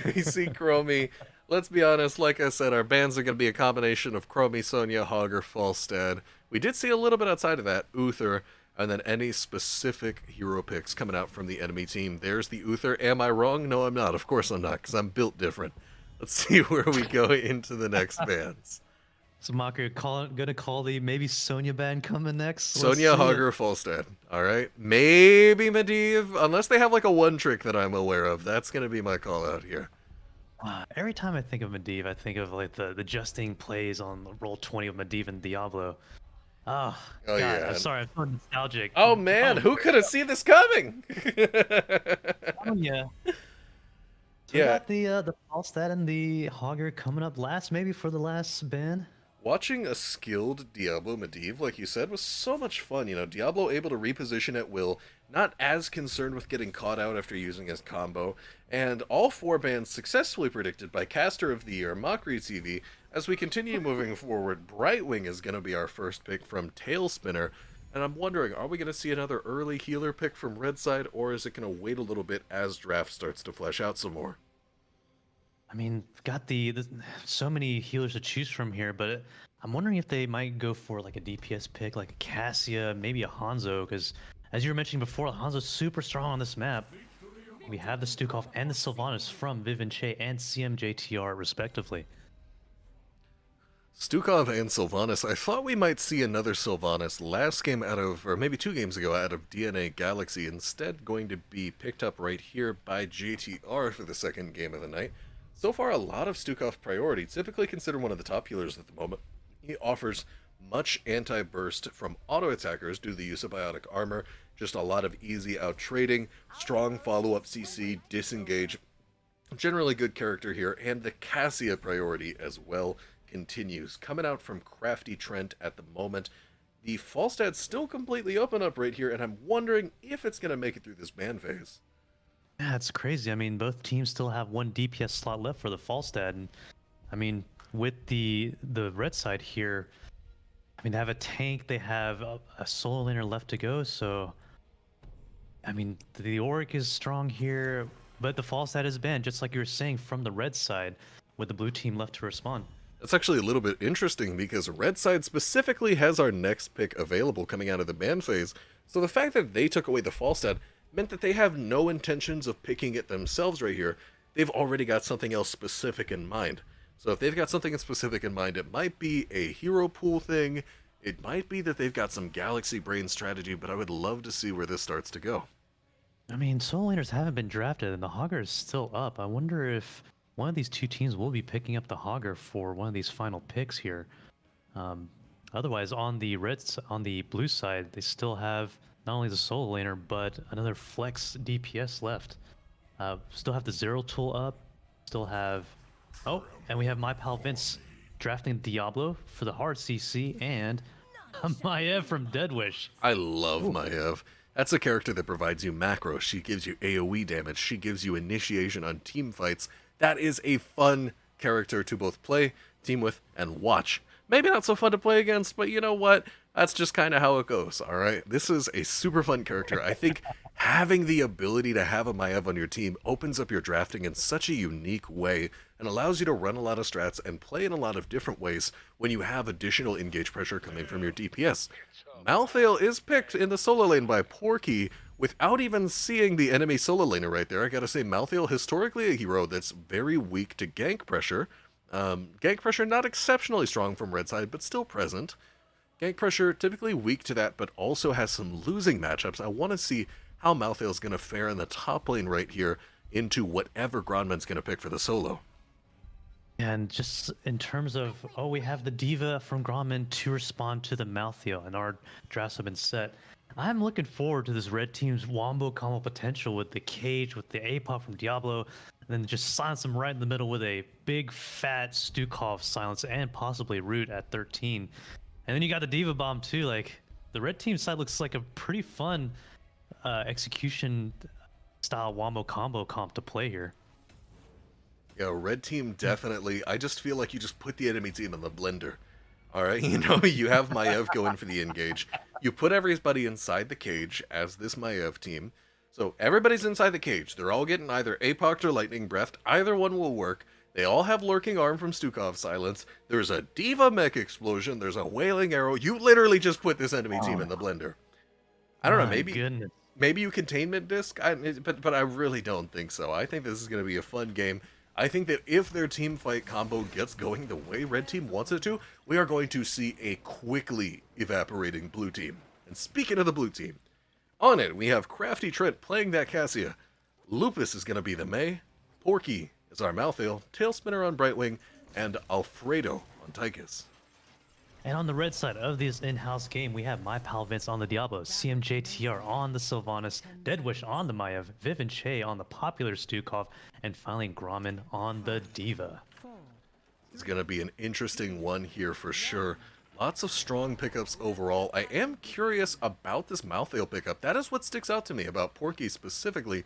We see Chromie. Let's be honest, like I said, our bans are going to be a combination of Chromie, Sonya, Hogger, Falstad. We did see a little bit outside of that, Uther, and then any specific hero picks coming out from the enemy team. There's the Uther. Am I wrong? No, I'm not. Of course I'm not, because I'm built different. Let's see where we go into the next bans. So Mako, gonna call the maybe Sonya ban coming next. Let's Sonya, see it. Hogger, Falstad. All right. Maybe Maiev, unless they have like a one trick that I'm aware of. That's going to be my call out here. Every time I think of Maiev, I think of like the justing plays on roll 20 of Maiev and Diablo. Oh, Oh, God, yeah. I'm sorry, I'm so nostalgic. Oh, man. Who could have seen this coming? Yeah. So we Yeah. got the Falstad and the Hogger coming up last, maybe for the last ban. Watching a skilled Diablo Maiev, like you said, was so much fun. You know, Diablo able to reposition at will, not as concerned with getting caught out after using his combo, and all four bans successfully predicted by Caster of the Year, Mockery TV. As we continue moving forward, Brightwing is going to be our first pick from Talespinner, and I'm wondering, are we going to see another early healer pick from Red Side, or is it going to wait a little bit as draft starts to flesh out some more? I mean, got the so many healers to choose from here, but I'm wondering if they might go for like a DPS pick, like a Cassia, maybe a Hanzo, because as you were mentioning before, Hanzo's super strong on this map. We have the Stukov and the Sylvanas from Vivanchey and CMJTR, respectively. Stukov and Sylvanas. I thought we might see another Sylvanas last game out of, or maybe 2 games ago out of DNA Galaxy, instead going to be picked up right here by JTR for the second game of the night. So far, a lot of Stukov priority, typically considered one of the top healers at the moment. He offers much anti-burst from auto-attackers due to the use of biotic armor, just a lot of easy out-trading, strong follow-up CC, disengage, generally good character here, and the Cassia priority as well continues. Coming out from CraftyTrent at the moment. The Falstad's still completely open up right here, and I'm wondering if it's going to make it through this ban phase. Yeah, it's crazy. I mean, both teams still have one DPS slot left for the Falstad, and I mean, with the red side here, I mean, they have a tank, they have a solo laner left to go, so I mean, the Oric is strong here, but the Falstad is banned, just like you were saying, from the red side, with the blue team left to respond. That's actually a little bit interesting because Red Side specifically has our next pick available coming out of the ban phase, so the fact that they took away the Falstad meant that they have no intentions of picking it themselves right here. They've already got something else specific in mind. So if they've got something specific in mind, it might be a hero pool thing, it might be that they've got some galaxy brain strategy, but I would love to see where this starts to go. I mean, solo laners haven't been drafted, and the Hogger is still up. I wonder if one of these two teams will be picking up the Hogger for one of these final picks here. Um, Otherwise, on on the blue side, they still have not only the solo laner, but another flex DPS left. Still have the Zero tool up. Still have... Oh, and we have MyPalVince drafting Diablo for the hard CC, and Maiev from DeadWish. I love Maiev. That's a character that provides you macro. She gives you AoE damage. She gives you initiation on team fights. That is a fun character to both play, team with, and watch. Maybe not so fun to play against, but you know what? That's just kind of how it goes, alright? This is a super fun character. I think having the ability to have a Maiev on your team opens up your drafting in such a unique way and allows you to run a lot of strats and play in a lot of different ways when you have additional engage pressure coming from your DPS. Malthael is picked in the solo lane by Porky without even seeing the enemy solo laner right there. I gotta say, Malthael, historically a hero that's very weak to gank pressure. Gank pressure not exceptionally strong from red side, but still present. Gank pressure typically weak to that, but also has some losing matchups. I want to see how Malthael's going to fare in the top lane right here into whatever Gronmin's going to pick for the solo. And just in terms of, oh, we have the D.Va from Gronmin to respond to the Malthael, and our drafts have been set. I'm looking forward to this red team's wombo combo potential with the Cage, with the A-pop from Diablo, and then just silence them right in the middle with a big fat Stukov silence and possibly Root at 13. And then you got the D.Va bomb too. Like, the red team side looks like a pretty fun execution style wombo combo comp to play here. Yeah, red team definitely. I just feel like you just put the enemy team in the blender. Alright, you know, you have Maiev going for the engage. You put everybody inside the cage as this Maiev team. So everybody's inside the cage. They're all getting either Apoc or Lightning Breathed. Either one will work. They all have Lurking Arm from Stukov Silence. There's a D.Va mech explosion. There's a Wailing Arrow. You literally just put this enemy team in the blender. I don't know, maybe you containment disc, but I really don't think so. I think this is going to be a fun game. I think that if their team fight combo gets going the way red team wants it to, we are going to see a quickly evaporating blue team. And speaking of the blue team, on it we have CraftyTrent playing that Cassia. Lupus is going to be the Mei. Porky is our Malthael. Talespinner on Brightwing. And Alfredo on Tychus. And on the red side of this in-house game, we have MyPalVince on the Diablo, CMJTR on the Sylvanas, DeadWish on the Maiev, Vivanchey on the popular Stukov, and finally Gronmin on the D.Va. It's going to be an interesting one here for sure. Lots of strong pickups overall. I am curious about this Malthael pickup. That is what sticks out to me about Porky specifically.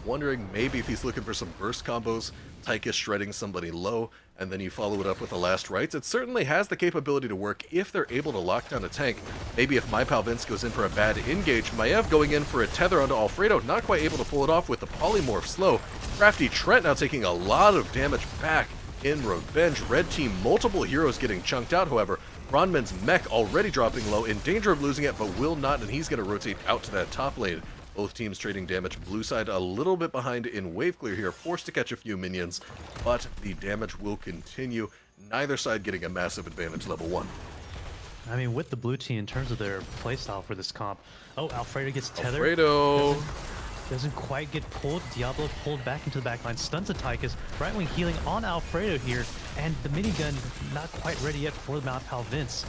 Wondering maybe if he's looking for some burst combos, Tychus shredding somebody low, and then you follow it up with the last rites. It certainly has the capability to work if they're able to lock down a tank. Maybe if MyPalVince goes in for a bad engage, Maiev going in for a tether onto Alfredo, not quite able to pull it off with the polymorph slow. CraftyTrent now taking a lot of damage back in revenge. Red team, multiple heroes getting chunked out, however. Gronmin's mech already dropping low, in danger of losing it, but will not, and he's going to rotate out to that top lane. Both teams trading damage. Blue side a little bit behind in wave clear here, forced to catch a few minions, but the damage will continue. Neither side getting a massive advantage level 1. I mean, with the blue team, in terms of their playstyle for this comp, oh, Alfredo gets tethered. Alfredo! Doesn't quite get pulled. Diablo pulled back into the backline, stuns the Tychus. Brightwing healing on Alfredo here, and the minigun not quite ready yet for the MyPalVince.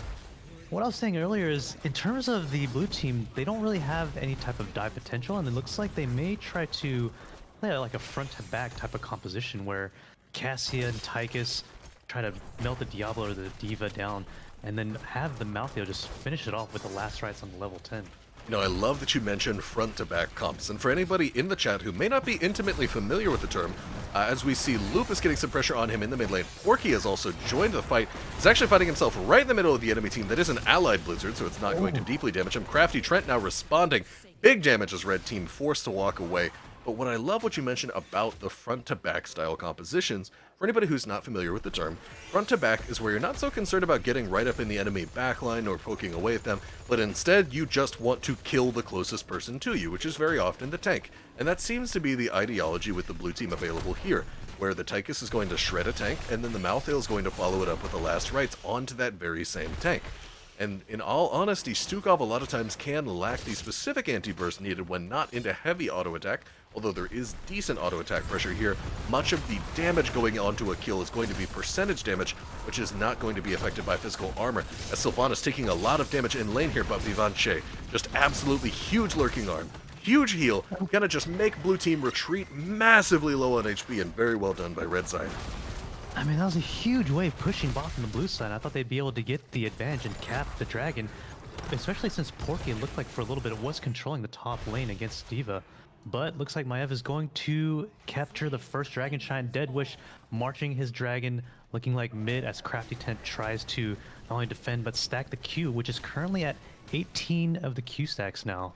What I was saying earlier is, in terms of the blue team, they don't really have any type of dive potential, and it looks like they may try to play like a front-to-back type of composition where Cassia and Tychus try to melt the Diablo or the D.Va down, and then have the Malthael just finish it off with the last rites on level 10. You know, I love that you mentioned front-to-back comps, and for anybody in the chat who may not be intimately familiar with the term, as we see Lupus getting some pressure on him in the mid lane, Porky has also joined the fight. He's actually fighting himself right in the middle of the enemy team. That is an allied Blizzard, so it's not going to deeply damage him. CraftyTrent now responding. Big damage as red team forced to walk away. But what I love what you mentioned about the front-to-back style compositions, for anybody who's not familiar with the term, front-to-back is where you're not so concerned about getting right up in the enemy backline or poking away at them, but instead you just want to kill the closest person to you, which is very often the tank. And that seems to be the ideology with the blue team available here, where the Tychus is going to shred a tank, and then the Malthael is going to follow it up with the last rites onto that very same tank. And in all honesty, Stukov a lot of times can lack the specific anti-burst needed when not into heavy auto-attack, although there is decent auto-attack pressure here. Much of the damage going onto a kill is going to be percentage damage, which is not going to be affected by physical armor, as Sylvanas taking a lot of damage in lane here, but Vivanchey, just absolutely huge lurking arm. Huge heal, gonna just make blue team retreat massively low on HP, and very well done by red side. I mean, that was a huge wave pushing bot from the blue side. I thought they'd be able to get the advantage and cap the dragon, especially since Porky looked like for a little bit it was controlling the top lane against D.Va. But looks like Maiev is going to capture the first Dragon Shine. DeadWish marching his dragon, looking like mid as CraftyTrent tries to not only defend but stack the Q, which is currently at 18 of the Q stacks now.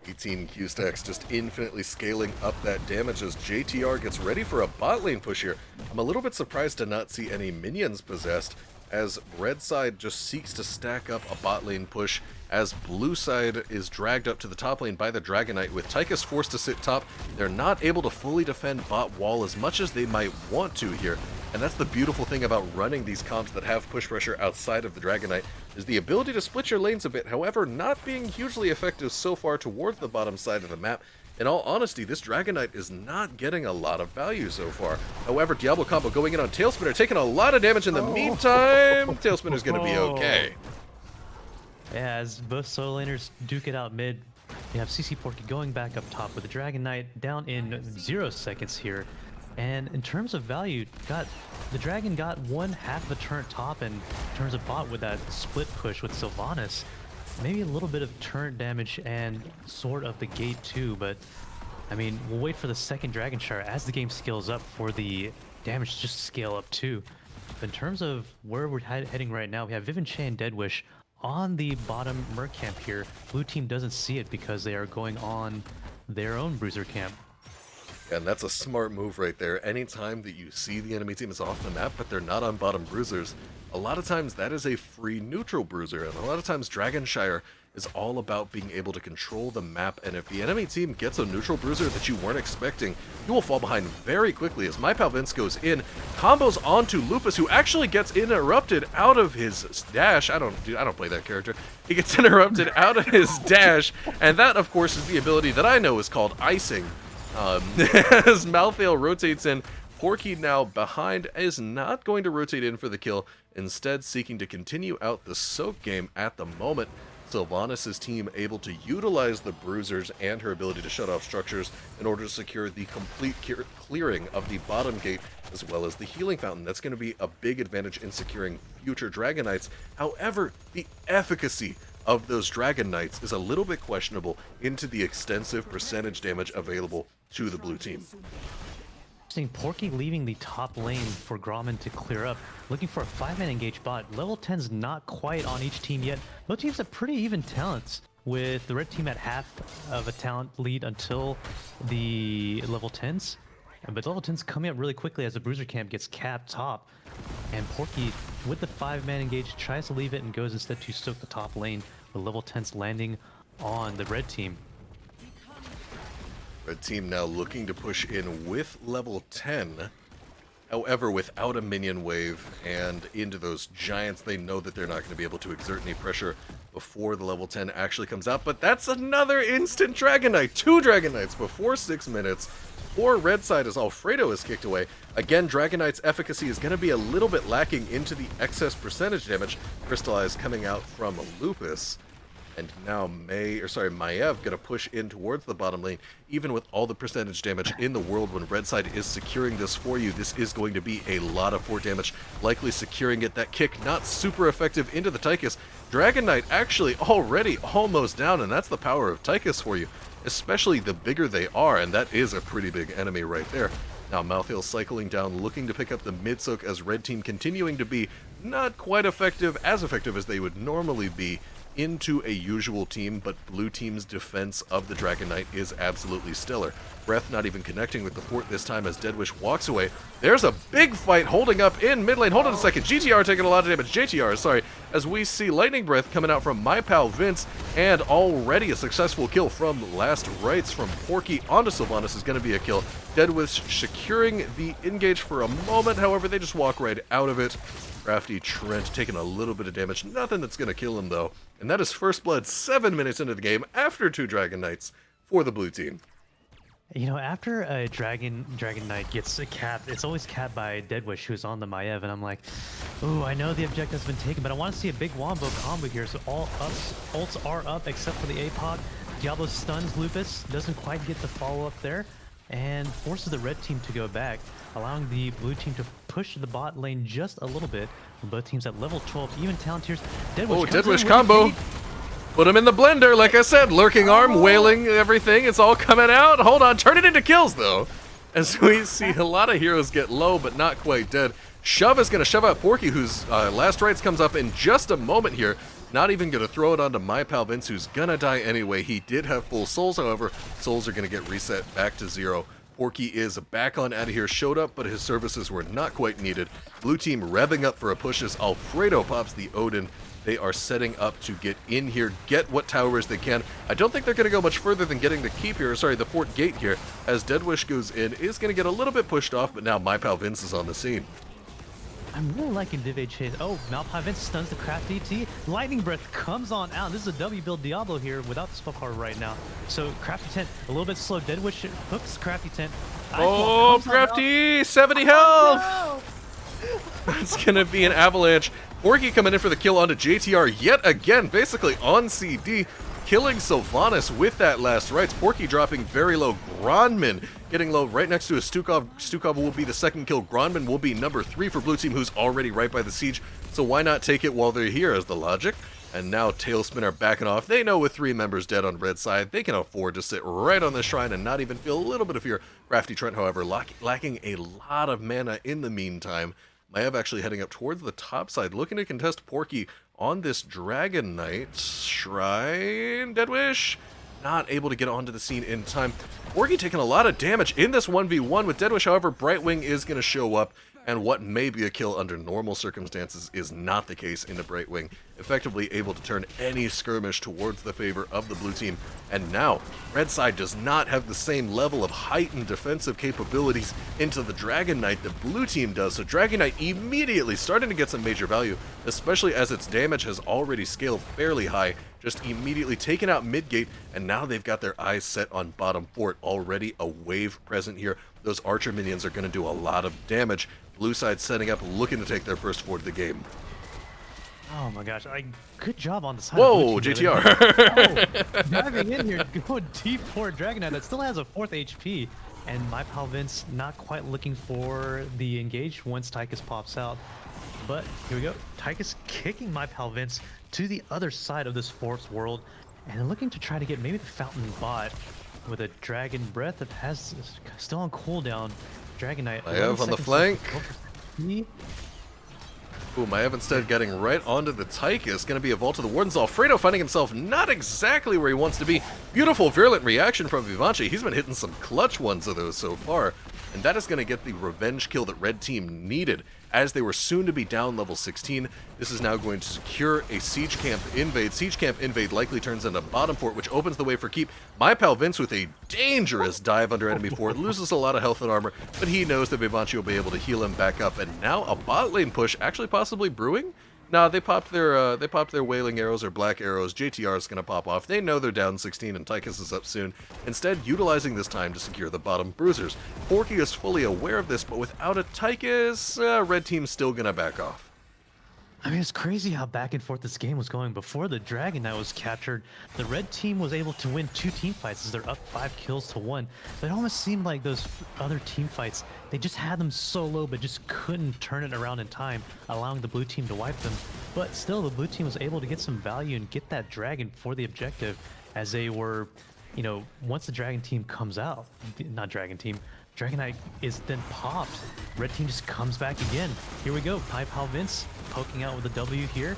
18 Q stacks just infinitely scaling up that damage as JTR gets ready for a bot lane push here. I'm a little bit surprised to not see any minions possessed, as red side just seeks to stack up a bot lane push, as blue side is dragged up to the top lane by the Dragon Knight. With Tychus forced to sit top, they're not able to fully defend bot wall as much as they might want to here. And that's the beautiful thing about running these comps that have push pressure outside of the Dragon Knight, is the ability to split your lanes a bit, however not being hugely effective so far towards the bottom side of the map. In all honesty, this Dragon Knight is not getting a lot of value so far. However, Diablo combo going in on Talespinner, taking a lot of damage in the meantime. Talespinner's going to be okay. Yeah, as both solo laners duke it out mid, you have CCporky going back up top with the Dragon Knight down in 0 seconds here. And in terms of value, the Dragon got 1/2 a turn top, and in terms of bot with that split push with Sylvanas, maybe a little bit of turret damage and sort of the gate too, but I mean, we'll wait for the second Dragon Shire as the game scales up for the damage to just scale up too. But in terms of where we're heading right now, we have Vivanchey and DeadWish on the bottom Merc camp here. Blue team doesn't see it because they are going on their own Bruiser camp. And that's a smart move right there. Anytime that you see the enemy team is off the map, but they're not on bottom bruisers, a lot of times that is a free neutral bruiser, and a lot of times Dragonshire is all about being able to control the map, and if the enemy team gets a neutral bruiser that you weren't expecting, you will fall behind very quickly as MyPalVince goes in, combos onto Lupus, who actually gets interrupted out of his dash. I don't play that character. He gets interrupted out of his dash, and that, of course, is the ability that I know is called icing. As Malthael rotates in, Porky now behind is not going to rotate in for the kill, instead seeking to continue out the soak game at the moment. Sylvanas' team able to utilize the bruisers and her ability to shut off structures in order to secure the complete clearing of the bottom gate, as well as the healing fountain. That's going to be a big advantage in securing future Dragon Knights. However, the efficacy of those Dragon Knights is a little bit questionable into the extensive percentage damage available to the blue team. Seeing Porky leaving the top lane for Gronmin to clear up, looking for a 5-man engaged bot. Level 10's not quite on each team yet. Both teams have pretty even talents, with the red team at half of a talent lead until the level 10s. But level 10's coming up really quickly as the bruiser camp gets capped top. And Porky, with the 5-man engaged, tries to leave it and goes instead to soak the top lane, with level 10's landing on the red team. Red team now looking to push in with level 10, however without a minion wave, and into those giants they know that they're not going to be able to exert any pressure before the level 10 actually comes out, but that's another instant Dragon Knight! 2 Dragon Knights before 6 minutes for red side as Alfredo is kicked away. Again, Dragon Knight's efficacy is going to be a little bit lacking into the excess percentage damage. Crystallize coming out from Lupus. And now Maiev gonna push in towards the bottom lane. Even with all the percentage damage in the world, when red side is securing this for you, this is going to be a lot of fort damage, likely securing it. That kick not super effective into the Tychus. Dragon Knight actually already almost down, and that's the power of Tychus for you, especially the bigger they are, and that is a pretty big enemy right there. Now Malthael cycling down, looking to pick up the mid soak as red team continuing to be not quite effective as they would normally be into a usual team, but blue team's defense of the Dragon Knight is absolutely stellar. Breath not even connecting with the fort this time as DeadWish walks away. There's a big fight holding up in mid lane. Hold on a second. GTR taking a lot of damage. JTR, sorry, as we see Lightning Breath coming out from MyPalVince, and already a successful kill from Last Rites from Porky onto Sylvanas is going to be a kill. DeadWish securing the engage for a moment, however, they just walk right out of it. CraftyTrent taking a little bit of damage, nothing that's going to kill him though. And that is first blood 7 minutes into the game after 2 Dragon Knights for the blue team. You know, after a Dragon Knight gets capped, it's always capped by DeadWish, who's on the Maiev, and I'm like, ooh, I know the objective's been taken, but I want to see a big wombo combo here, so all ults are up except for the APOC. Diablo stuns Lupus, doesn't quite get the follow-up there, and forces the red team to go back, allowing the blue team to push the bot lane just a little bit. Both teams at level 12, even talent tiers. DeadWish combo! Put him in the blender, like I said, lurking arm, wailing, everything, it's all coming out. Hold on, turn it into kills though. As we see a lot of heroes get low, but not quite dead. Shove is gonna shove out Porky, whose Last Rites comes up in just a moment here. Not even gonna throw it onto MyPalVince, who's gonna die anyway. He did have full souls, however, souls are gonna get reset back to 0. Porky is back on out of here, showed up, but his services were not quite needed. Blue team revving up for a push as Alfredo pops the Odin. They are setting up to get in here, get what towers they can. I don't think they're going to go much further than getting the keep here, sorry, the fort gate here, as DeadWish goes in, is going to get a little bit pushed off, but now MyPalVince is on the scene. I'm really liking Vivanchey. Oh, MyPalVince stuns the Crafty T. Lightning Breath comes on out. This is a W build Diablo here without the spell card right now. So CraftyTrent a little bit slow. DeadWish hooks CraftyTrent. Oh, Crafty! 70 health! That's gonna be an avalanche. Porky coming in for the kill onto JTR yet again, basically on CD, killing Sylvanas with that Last Rites. Porky dropping very low. Gronmin getting low right next to a Stukov. Stukov will be the second kill. Gronmin will be number 3 for blue team, who's already right by the siege. So why not take it while they're here as the logic? And now Talespinner backing off. They know with 3 members dead on red side, they can afford to sit right on the shrine and not even feel a little bit of fear. CraftyTrent, however, lacking a lot of mana in the meantime. Maiev actually heading up towards the top side, looking to contest Porky on this Dragon Knight Shrine. DeadWish not able to get onto the scene in time. Porky taking a lot of damage in this 1v1 with DeadWish. However, Brightwing is going to show up, and what may be a kill under normal circumstances is not the case into Brightwing, effectively able to turn any skirmish towards the favor of the blue team. And now, red side does not have the same level of heightened defensive capabilities into the Dragon Knight the blue team does, so Dragon Knight immediately starting to get some major value, especially as its damage has already scaled fairly high, just immediately taken out mid-gate, and now they've got their eyes set on bottom fort. Already a wave present here. Those archer minions are going to do a lot of damage. Blue side setting up, looking to take their first fort of the game. Oh my gosh, good job on the side. Whoa, of JTR. Diving in here, going deep for Dragon Knight that still has a 4th HP. And MyPalVince not quite looking for the engage once Tychus pops out. But here we go. Tychus kicking MyPalVince to the other side of this forest world and looking to try to get maybe the Fountain bot with a Dragon Breath that has still on cooldown. Dragon Knight. Maiev on the flank. Ooh, Maiev instead getting right onto the Tychus. Going to be a vault to the Wardens. Alfredo finding himself not exactly where he wants to be. Beautiful, virulent reaction from Vivanchey. He's been hitting some clutch ones of those so far. And that is going to get the revenge kill that red team needed, as they were soon to be down level 16. This is now going to secure a siege camp invade. Siege camp invade likely turns into bottom fort, which opens the way for keep. MyPalVince with a dangerous dive under enemy fort, loses a lot of health and armor, but he knows that Vivanchey will be able to heal him back up. And now a bot lane push, actually possibly brewing. Nah, they popped their wailing arrows or black arrows. JTR is gonna pop off. They know they're down 16 and Tychus is up soon. Instead, utilizing this time to secure the bottom bruisers. Porky is fully aware of this, but without a Tychus, red team's still gonna back off. I mean, it's crazy how back and forth this game was going. Before the Dragon Knight was captured, the red team was able to win 2 team fights as they're up 5 kills to 1. But it almost seemed like those other team fights, they just had them so low, but just couldn't turn it around in time, allowing the blue team to wipe them. But still, the blue team was able to get some value and get that dragon for the objective, as they were, you know, once the dragon team comes out, not dragon team, Dragon Knight is then popped. Red team just comes back again. Here we go. MyPalVince poking out with a W here,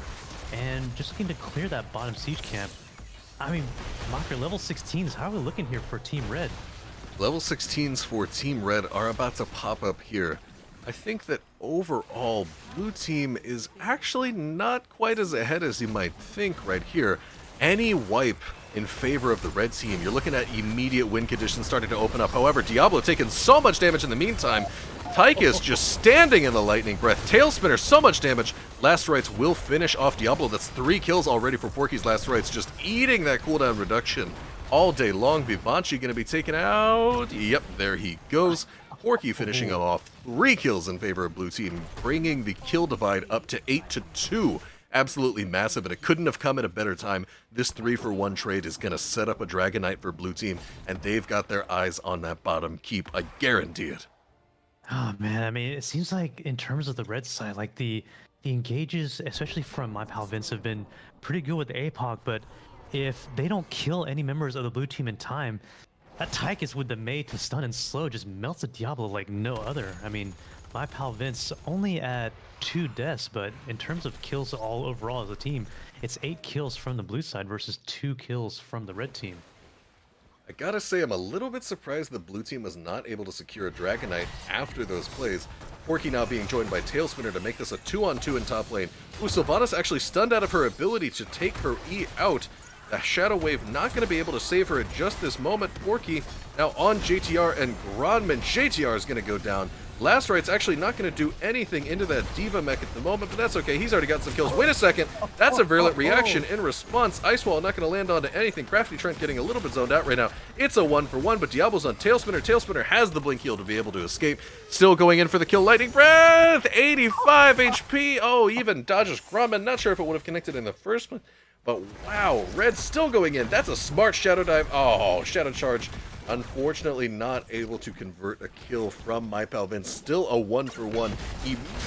and just looking to clear that bottom siege camp. I mean, Mocker, level 16s, how are we looking here for Team Red? Level 16s for Team Red are about to pop up here. I think that overall, blue team is actually not quite as ahead as you might think right here. Any wipe in favor of the red team, you're looking at immediate win conditions starting to open up. However, Diablo taking so much damage in the meantime. Tychus just standing in the lightning breath. Talespinner, so much damage. Last Rites will finish off Diablo. That's 3 kills already for Porky's Last Rites, just eating that cooldown reduction all day long. Vivanchey going to be taken out. Yep, there he goes. Porky finishing him off. 3 kills in favor of blue team, bringing the kill divide up to 8-2. Absolutely massive, and it couldn't have come at a better time. This 3-for-1 trade is going to set up a Dragon Knight for blue team, and they've got their eyes on that bottom keep. I guarantee it. Oh man, I mean, it seems like in terms of the red side, like the engages, especially from MyPalVince, have been pretty good with the APOC, but if they don't kill any members of the blue team in time, that Tychus with the May to stun and slow just melts a Diablo like no other. I mean, MyPalVince only at 2 deaths, but in terms of kills all overall as a team, it's 8 kills from the blue side versus 2 kills from the red team. I gotta say, I'm a little bit surprised the blue team was not able to secure a Dragon Knight after those plays. Porky now being joined by Talespinner to make this a 2-on-2 in top lane. Ooh, Sylvanas actually stunned out of her ability to take her E out. The Shadow Wave not going to be able to save her at just this moment. Porky now on JTR and Gronmin. JTR is going to go down. Last Right's actually not going to do anything into that D.Va mech at the moment, but that's okay. He's already got some kills. Wait a second. That's a virulent reaction in response. Ice Wall not going to land onto anything. CraftyTrent getting a little bit zoned out right now. It's a 1-for-1, but Diablo's on Talespinner. Talespinner has the blink heal to be able to escape. Still going in for the kill. Lightning Breath! 85 HP. Oh, even dodges Gronmin. Not sure if it would have connected in the first one. But wow, Red's still going in. That's a smart Shadow Dive. Oh, Shadow Charge. Unfortunately not able to convert a kill from MyPalVince. Still a 1-for-1.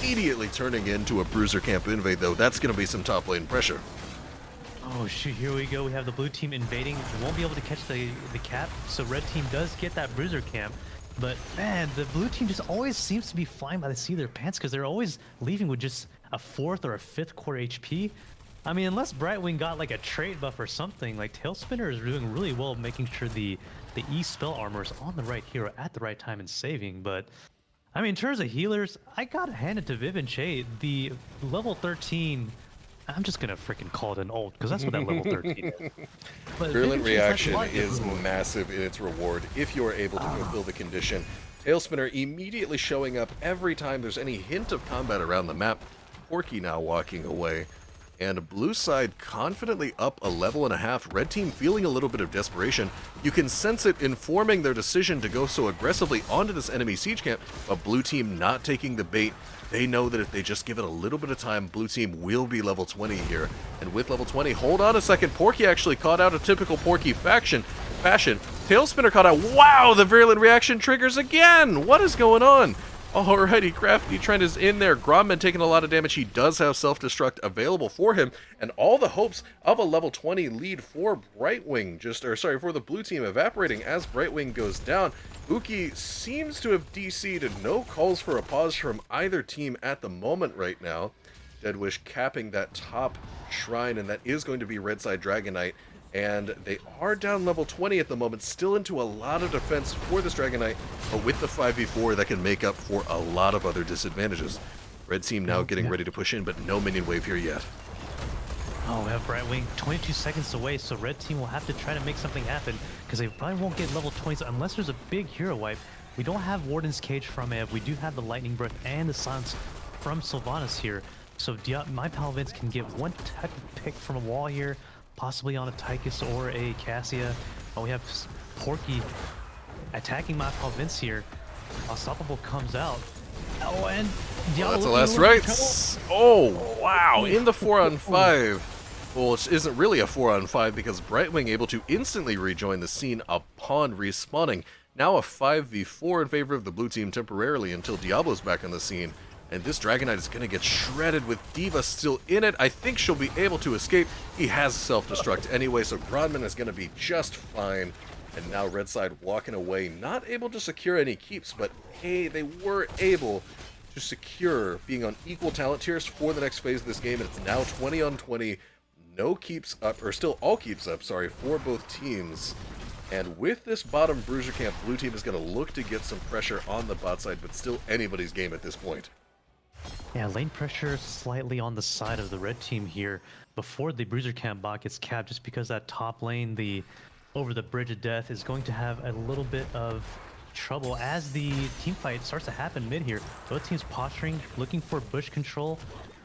Immediately turning into a Bruiser Camp invade, though. That's going to be some top lane pressure. Oh shoot, here we go. We have the blue team invading. They won't be able to catch the cap, so red team does get that Bruiser Camp. But man, the blue team just always seems to be flying by the seat of their pants because they're always leaving with just a 4th or a 5th core HP. I mean, unless Brightwing got like a trait buff or something, like Talespinner is doing really well making sure the E spell armor is on the right hero at the right time and saving. But I mean, in terms of healers, I gotta hand it to Vivanchey. The level 13, I'm just gonna freaking call it an ult because that's what that level 13 is. But Virulent Vivanchey's Reaction like, is massive in its reward if you are able to fulfill the condition. Talespinner immediately showing up every time there's any hint of combat around the map. Porky now walking away. And blue side confidently up a level and a half. Red team feeling a little bit of desperation. You can sense it informing their decision to go so aggressively onto this enemy siege camp, but blue team not taking the bait. They know that if they just give it a little bit of time, blue team will be level 20 here. And with level 20, hold on a second, Porky actually caught out a typical Porky fashion. Talespinner caught out. Wow, the Virulent Reaction triggers again! What is going on? Alrighty, CraftyTrent is in there. Gronmin taking a lot of damage. He does have self-destruct available for him, and all the hopes of a level 20 lead for Brightwing, for the blue team evaporating as Brightwing goes down. Uki seems to have DC'd and no calls for a pause from either team at the moment right now. DeadWish capping that top shrine, and that is going to be Red Side Dragon Knight. And they are down level 20 at the moment, still into a lot of defense for this Dragon Knight, but with the 5v4 that can make up for a lot of other disadvantages. Red team now getting ready to push in, but no minion wave here yet. Oh, we have Brightwing 22 seconds away, so red team will have to try to make something happen because they probably won't get level 20s unless there's a big hero wipe. We don't have Warden's Cage from Maiev. We do have the Lightning Breath and the Silence from Sylvanas here. So MyPalVince can get one type of pick from a wall here, possibly on a Tychus or a Cassia. Oh, we have Porky attacking MyPalVince here. Unstoppable comes out. Oh, and Diablo. That's the last rights. Oh, wow. In the 4-on-5. Well, it isn't really a 4-on-5 because Brightwing able to instantly rejoin the scene upon respawning. Now a 5v4 in favor of the blue team temporarily until Diablo's back on the scene. And this Dragon Knight is going to get shredded with D.Va still in it. I think she'll be able to escape. He has self-destruct anyway, so Gronmin is going to be just fine. And now Red Side walking away, not able to secure any keeps, but hey, they were able to secure being on equal talent tiers for the next phase of this game. And it's now 20-on-20. No keeps up, or still all keeps up, sorry, for both teams. And with this bottom bruiser camp, blue team is going to look to get some pressure on the bot side, but still anybody's game at this point. Yeah, lane pressure slightly on the side of the red team here before the bruiser camp bot gets capped, just because that top lane, the over the bridge of death, is going to have a little bit of trouble as the team fight starts to happen mid here. Both teams posturing, looking for bush control.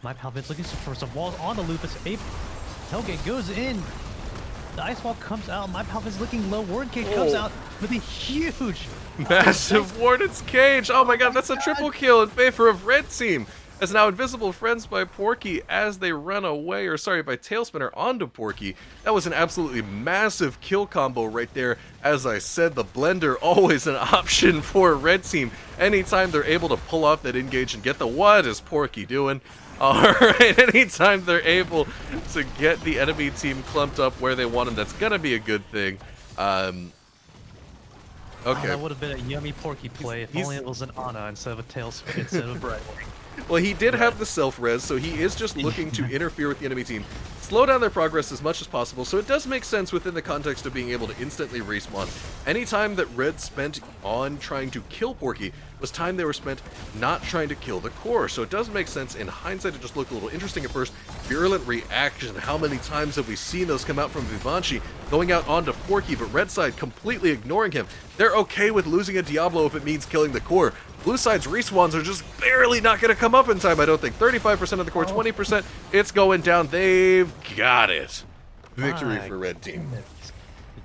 MyPalVince looking for some walls on the Lupus. Ape Hellgate goes in. The ice wall comes out. MyPalVince looking low. Warden Cage comes out with a huge massive Warden's Cage. Oh my god, that's a triple kill in favor of red team. As now invisible friends by Porky as they run away, or sorry, by Talespinner onto Porky. That was an absolutely massive kill combo right there. As I said, the blender always an option for red team. Anytime they're able to pull off that engage and get the what is Porky doing? Alright, anytime they're able to get the enemy team clumped up where they want them, that's gonna be a good thing. Okay. Oh, that would have been a yummy Porky play if only it was an Ana instead of a Talespinner instead of a Brightwing. Well, he did have the self-res, so he is just looking to interfere with the enemy team, slow down their progress as much as possible, so it does make sense within the context of being able to instantly respawn. Any time that Red spent on trying to kill Porky was time they were spent not trying to kill the core, so it does make sense. In hindsight, it just looked a little interesting at first. Virulent Reaction, how many times have we seen those come out from Vivanchey, going out onto Porky, but Red side completely ignoring him. They're okay with losing a Diablo if it means killing the core. Blue side's respawns are just barely not going to come up in time, I don't think. 35% of the core, 20%, it's going down. They've got it. Victory for red team.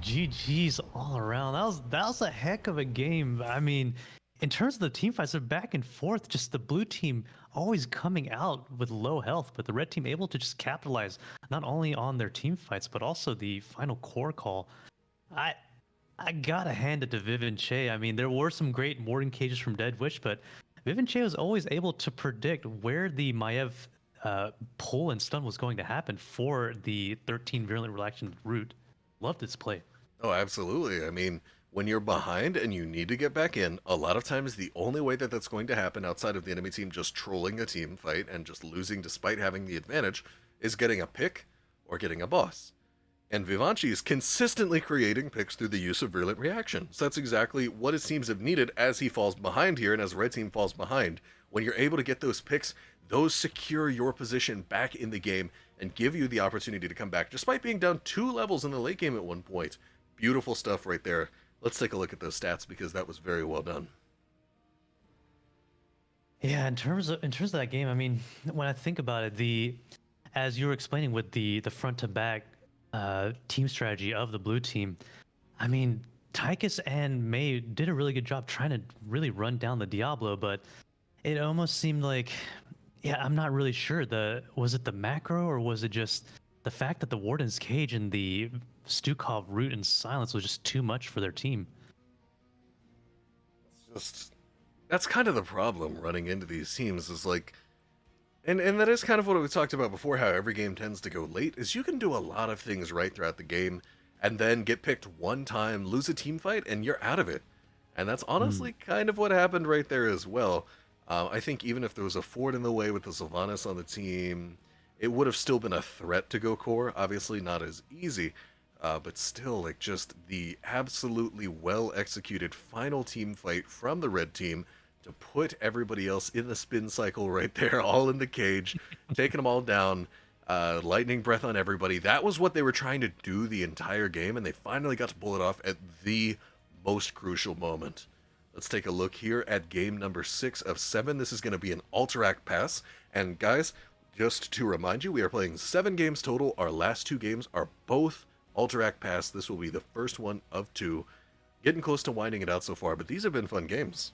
GG's all around. That was a heck of a game. I mean, in terms of the team fights, they're back and forth. Just the blue team always coming out with low health, but the red team able to just capitalize not only on their team fights, but also the final core call. I gotta hand it to Vivanchey. I mean, there were some great Warden Cages from DeadWish, but Vivanchey was always able to predict where the Maiev pull and stun was going to happen for the 13 Virulent Reaction route. Loved its play. Oh, absolutely. I mean, when you're behind and you need to get back in, a lot of times the only way that that's going to happen outside of the enemy team just trolling a team fight and just losing despite having the advantage is getting a pick or getting a boss. And Vivanchey is consistently creating picks through the use of virulent reaction. So that's exactly what his teams have needed as he falls behind here and as red team falls behind. When you're able to get those picks, those secure your position back in the game and give you the opportunity to come back, despite being down 2 levels in the late game at one point. Beautiful stuff right there. Let's take a look at those stats because that was very well done. Yeah, in terms of that game, I mean, when I think about it, as you were explaining with the front to back team strategy of the blue team, I mean, Tychus and May did a really good job trying to really run down the Diablo, but it almost seemed like, yeah, I'm not really sure. Was it the macro or was it just the fact that the Warden's Cage and the Stukov root and silence was just too much for their team? That's kind of the problem running into these teams is like, and that is kind of what we talked about before, how every game tends to go late, is you can do a lot of things right throughout the game and then get picked one time, lose a team fight, and you're out of it. And that's honestly kind of what happened right there as well. I think even if there was a Ford in the way with the Sylvanas on the team, it would have still been a threat to go core. Obviously not as easy, but still, like, just the absolutely well-executed final team fight from the red team to put everybody else in the spin cycle right there, all in the cage, taking them all down, lightning breath on everybody. That was what they were trying to do the entire game, and they finally got to pull it off at the most crucial moment. Let's take a look here at game number 6 of 7. This is going to be an Alterac pass. And guys, just to remind you, we are playing 7 games total. Our last 2 games are both Alterac pass. This will be the first one of 2. Getting close to winding it out so far, but these have been fun games.